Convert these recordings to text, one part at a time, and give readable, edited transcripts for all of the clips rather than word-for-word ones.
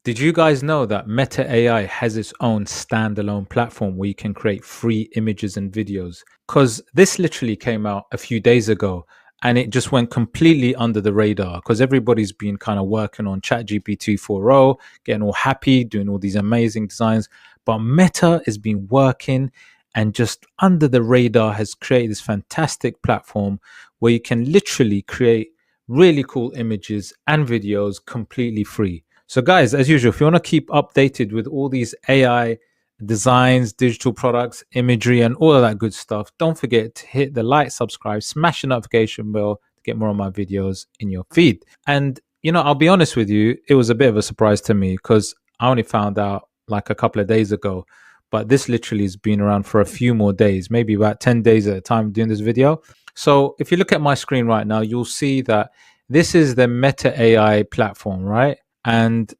Did you guys know that Meta AI has its own standalone platform where you can create free images and videos? Because this literally came out a few days ago and it just went completely under the radar because everybody's been kind of working on ChatGPT 4.0, getting all happy, doing all these amazing designs. But Meta has been working and just under the radar has created this fantastic platform where you can literally create really cool images and videos completely free. So, guys, as usual, if you want to keep updated with all these AI designs, digital products, imagery, and all of that good stuff, don't forget to hit the like, subscribe, smash the notification bell to get more of my videos in your feed. And, I'll be honest with you, it was a bit of a surprise to me because I only found out like a couple of days ago. But this literally has been around for a few more days, maybe about 10 days at a time doing this video. So if you look at my screen right now, you'll see that this is the Meta AI platform, right? And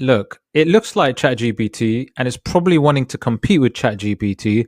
look, it looks like ChatGPT, and it's probably wanting to compete with ChatGPT.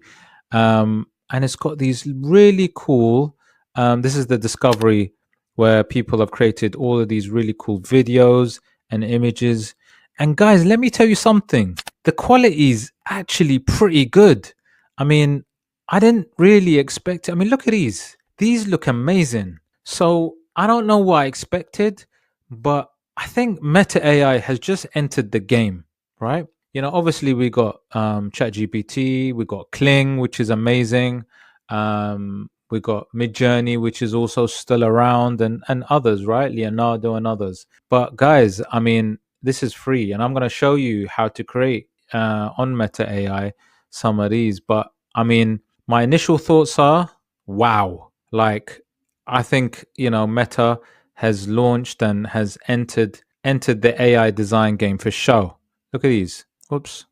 And it's got these really cool. This is the discovery where people have created all of these really cool videos and images. And guys, let me tell you something. The quality is actually pretty good. I mean, I didn't really expect it. I mean, look at these. These look amazing. So I don't know what I expected, but I think Meta AI has just entered the game, right? Obviously we got ChatGPT, we got Kling, which is amazing. We got Midjourney, which is also still around, and others, right? Leonardo and others. But guys, I mean, this is free, and I'm going to show you how to create on Meta AI some of these. But I mean, my initial thoughts are, wow, like I think Meta has launched and has entered the AI design game for show. Look at these. Oops.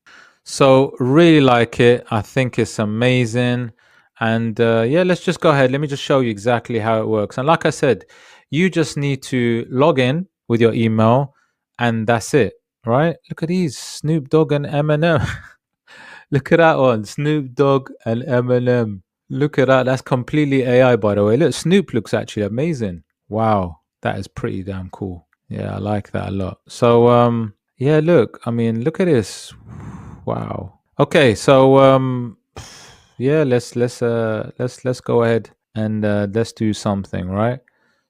So really like it. I think it's amazing. And yeah, let's just go ahead. Let me just show you exactly how it works. And like I said, you just need to log in with your email, and that's it. Right? Look at these, Snoop Dogg and Eminem. Look at that one, Snoop Dogg and Eminem. Look at that. That's completely AI, by the way. Look, Snoop looks actually amazing. Wow, that is pretty damn cool. Yeah, I like that a lot. So, yeah, look. I mean, look at this. Wow. Okay, so yeah, let's go ahead and let's do something, right?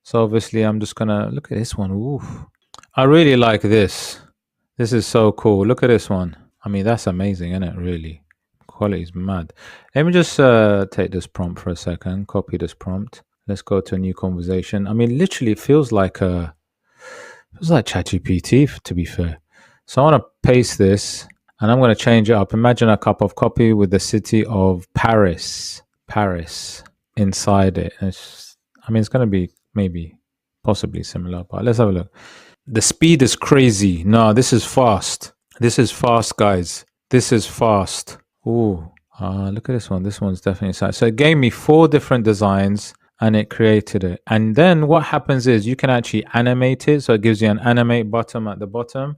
So obviously, I'm just gonna look at this one. Ooh, I really like this. This is so cool. Look at this one. I mean, that's amazing, isn't it? Really, quality is mad. Let me just take this prompt for a second. Copy this prompt. Let's go to a new conversation. I mean, literally, it feels like ChatGPT. To be fair, so I want to paste this, and I'm going to change it up. Imagine a cup of coffee with the city of Paris, inside it. I mean, it's going to be maybe possibly similar, but let's have a look. The speed is crazy. No, this is fast. This is fast, guys. This is fast. Ooh, look at this one. This one's definitely sad. So it gave me 4 different designs and it created it. And then what happens is you can actually animate it. So it gives you an animate button at the bottom.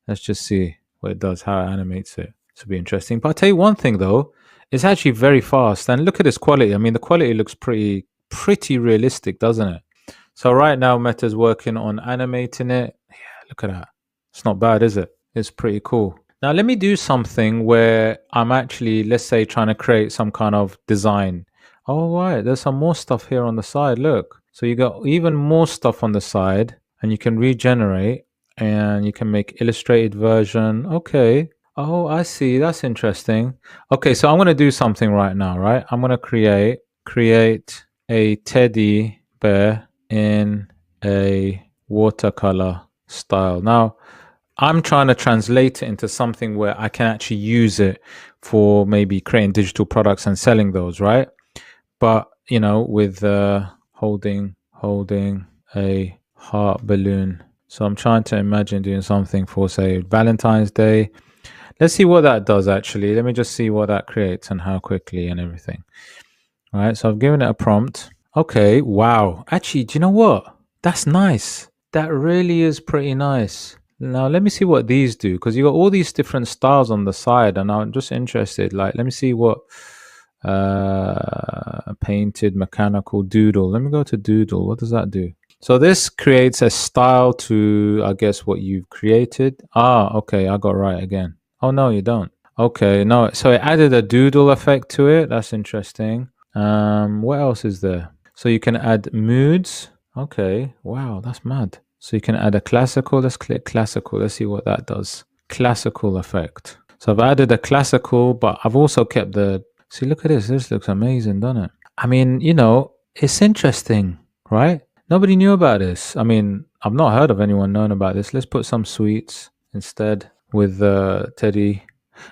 Let's just see what it does, how it animates it. This will be interesting. But I'll tell you one thing though, it's actually very fast. And look at this quality. I mean, the quality looks pretty realistic, doesn't it? So right now Meta's working on animating it. Yeah, look at that. It's not bad, is it? It's pretty cool. Now let me do something where I'm actually, let's say, trying to create some kind of design. Oh, right. There's some more stuff here on the side. Look. So you got even more stuff on the side and you can regenerate and you can make illustrated version. Okay. Oh, I see. That's interesting. Okay. So I'm going to do something right now, right? I'm going to create a teddy bear in a watercolor style. Now, I'm trying to translate it into something where I can actually use it for maybe creating digital products and selling those, right? But with holding a heart balloon. So I'm trying to imagine doing something for, say, Valentine's Day. Let's see what that does actually. Let me just see what that creates and how quickly and everything. All right, so I've given it a prompt. Okay, wow. Actually, do you know what? That's nice. That really is pretty nice. Now, let me see what these do, because you got all these different styles on the side, and I'm just interested. Like, let me see what painted mechanical doodle. Let me go to doodle. What does that do? So this creates a style to, I guess, what you've created. Ah, okay, I got right again. Oh no, you don't. Okay, no, so it added a doodle effect to it. That's interesting. What else is there? So you can add moods. Okay, wow, that's mad. So you can add a classical. Let's click classical. Let's see what that does. Classical effect. So I've added a classical, but I've also kept the. See, look at this. This looks amazing, doesn't it? I mean, it's interesting, right? Nobody knew about this. I mean, I've not heard of anyone knowing about this. Let's put some sweets instead with Teddy.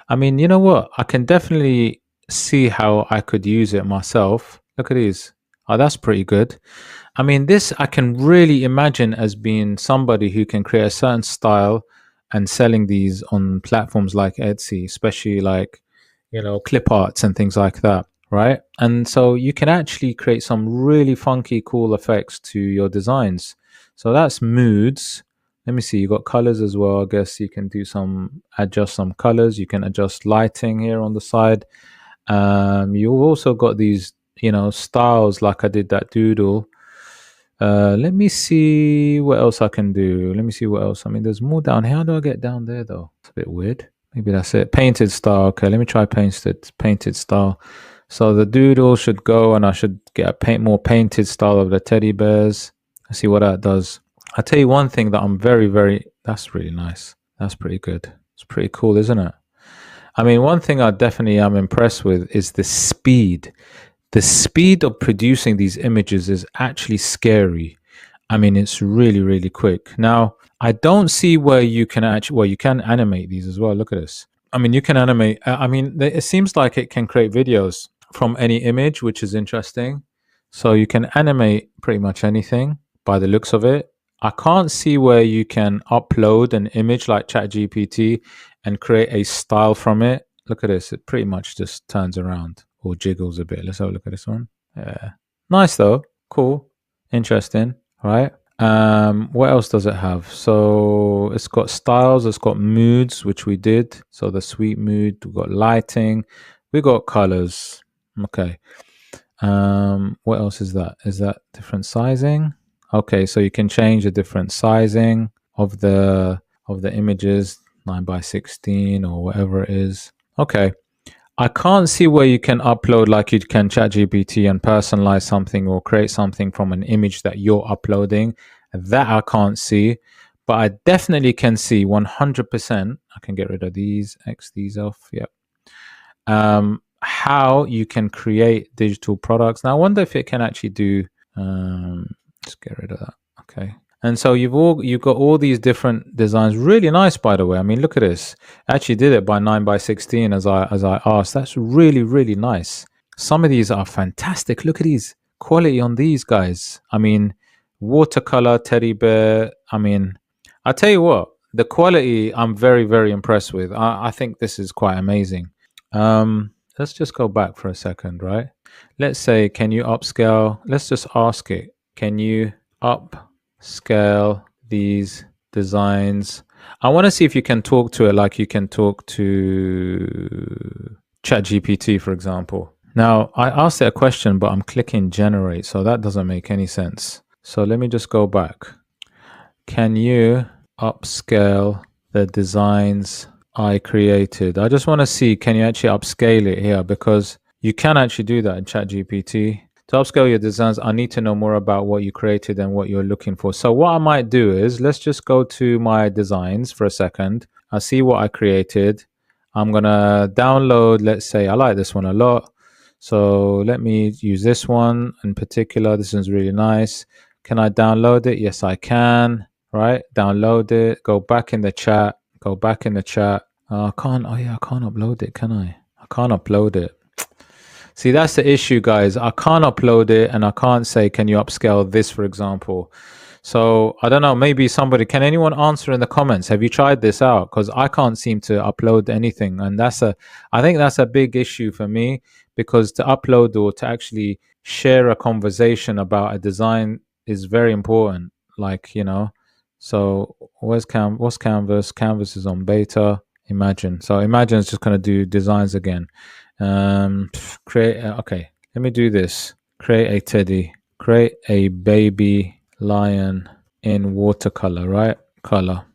I mean, you know what? I can definitely see how I could use it myself. Look at these. Oh, that's pretty good. I mean, this I can really imagine as being somebody who can create a certain style and selling these on platforms like Etsy, especially like, clip arts and things like that, right? And so you can actually create some really funky, cool effects to your designs. So that's moods. Let me see, you got colors as well. I guess you can adjust some colors. You can adjust lighting here on the side. You've also got these, styles like I did that doodle. Let me see what else I can do. Let me see what else. I mean, there's more down here. How do I get down there though? It's a bit weird. Maybe that's it. Painted style. Okay, let me try painted style. So the doodle should go, and I should get a more painted style of the teddy bears. Let's see what that does. I'll tell you one thing that I'm that's really nice. That's pretty good. It's pretty cool, isn't it? I mean, one thing I definitely am impressed with is the speed. The speed of producing these images is actually scary. I mean, it's really, really quick. Now, I don't see where you can you can animate these as well. Look at this. I mean, you can animate. I mean, it seems like it can create videos from any image, which is interesting. So you can animate pretty much anything by the looks of it. I can't see where you can upload an image like ChatGPT and create a style from it. Look at this. It pretty much just turns around or jiggles a bit. Let's have a look at this one. Yeah. Nice though. Cool. Interesting. Right. What else does it have? So it's got styles, it's got moods, which we did. So the sweet mood, we've got lighting, we got colors. Okay. What else is that? Is that different sizing? Okay, so you can change the different sizing of the images, 9:16 or whatever it is. Okay. I can't see where you can upload like you can ChatGPT and personalize something or create something from an image that you're uploading. That I can't see, but I definitely can see 100%. I can get rid of these, X these off. Yep. How you can create digital products. Now, I wonder if it can actually do. Let's get rid of that. Okay. And so you've got all these different designs. Really nice, by the way. I mean, look at this. I actually did it by 9:16 as I asked. That's really, really nice. Some of these are fantastic. Look at these quality on these guys. I mean, watercolor teddy bear. I mean, I tell you what, the quality I'm very, very impressed with. I think this is quite amazing. Let's just go back for a second, right? Let's say, can you upscale? Let's just ask it. Can you upscale these designs? I want to see if you can talk to it like you can talk to ChatGPT, for example. Now, I asked it a question, but I'm clicking generate, so that doesn't make any sense. So let me just go back. Can you upscale the designs I created? I just want to see, can you actually upscale it here? Because you can actually do that in ChatGPT. To upscale your designs, I need to know more about what you created and what you're looking for. So what I might do is, let's just go to my designs for a second. I'll see what I created. I'm going to download, let's say, I like this one a lot. So let me use this one in particular. This one's really nice. Can I download it? Yes, I can. Right? Download it. Go back in the chat. Go back in the chat. I can't. Oh yeah, I can't upload it, can I? I can't upload it. See, that's the issue, guys. I can't upload it, and I can't say, can you upscale this, for example? So I don't know. Maybe can anyone answer in the comments? Have you tried this out? Because I can't seem to upload anything, and I think that's a big issue for me, because to upload or to actually share a conversation about a design is very important. Like, so what's Canvas? Canvas is on beta. Imagine. So Imagine is just going to do designs again. Okay, let me do this. Create a teddy. Create a baby lion in watercolor, right? Color.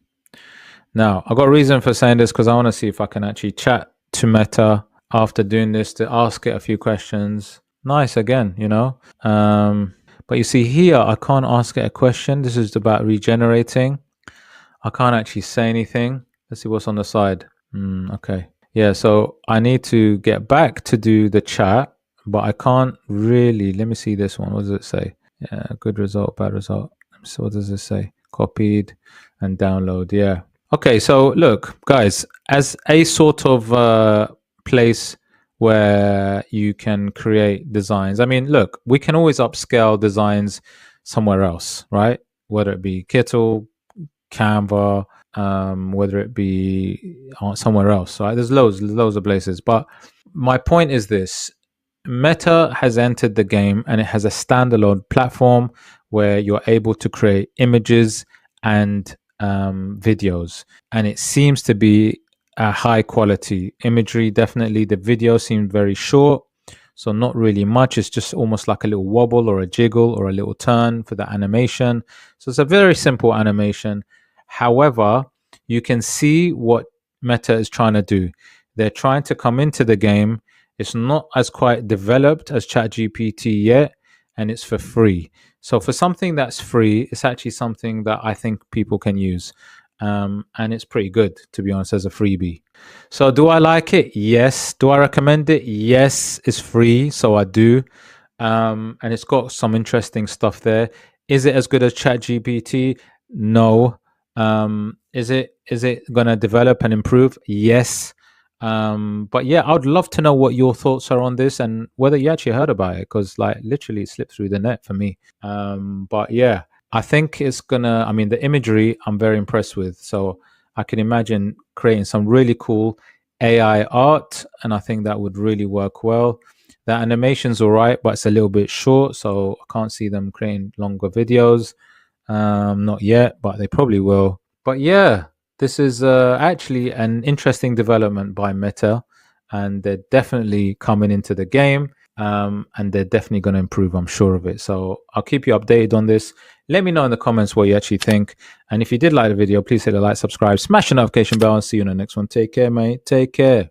Now, I've got a reason for saying this because I want to see if I can actually chat to Meta after doing this to ask it a few questions. Nice again, you know. But you see here, I can't ask it a question. This is about regenerating. I can't actually say anything. Let's see what's on the side. Okay. Yeah, so I need to get back to do the chat, but I can't really. Let me see this one. What does it say? Yeah, good result, bad result. So what does it say? Copied and download. Yeah. Okay, so look, guys, as a sort of place where you can create designs. I mean, look, we can always upscale designs somewhere else, right? Whether it be KITTL, Canva, whether it be somewhere else, right? There's loads of places. But my point is this: Meta has entered the game, and it has a standalone platform where you're able to create images and videos, and it seems to be a high quality imagery. Definitely, the video seemed very short, so not really much. It's just almost like a little wobble or a jiggle or a little turn for the animation. So it's a very simple animation. However, you can see what Meta is trying to do. They're trying to come into the game. It's not as quite developed as ChatGPT yet, and it's for free. So for something that's free, it's actually something that I think people can use. And it's pretty good, to be honest, as a freebie. So do I like it? Yes. Do I recommend it? Yes. It's free, so I do. And it's got some interesting stuff there. Is it as good as ChatGPT? No. Is it gonna develop and improve? Yes. But yeah, I would love to know what your thoughts are on this and whether you actually heard about it, because like literally it slipped through the net for me. But yeah, I think it's gonna, I mean, the imagery I'm very impressed with. So I can imagine creating some really cool AI art, and I think that would really work well. The animation's all right, but it's a little bit short, so I can't see them creating longer videos. Not yet, but they probably will. But yeah, this is actually an interesting development by Meta, and they're definitely coming into the game. And they're definitely going to improve, I'm sure of it. So I'll keep you updated on this. Let me know in the comments what you actually think. And if you did like the video, please hit the like, subscribe, smash the notification bell, and see you in the next one. Take care, mate. Take care.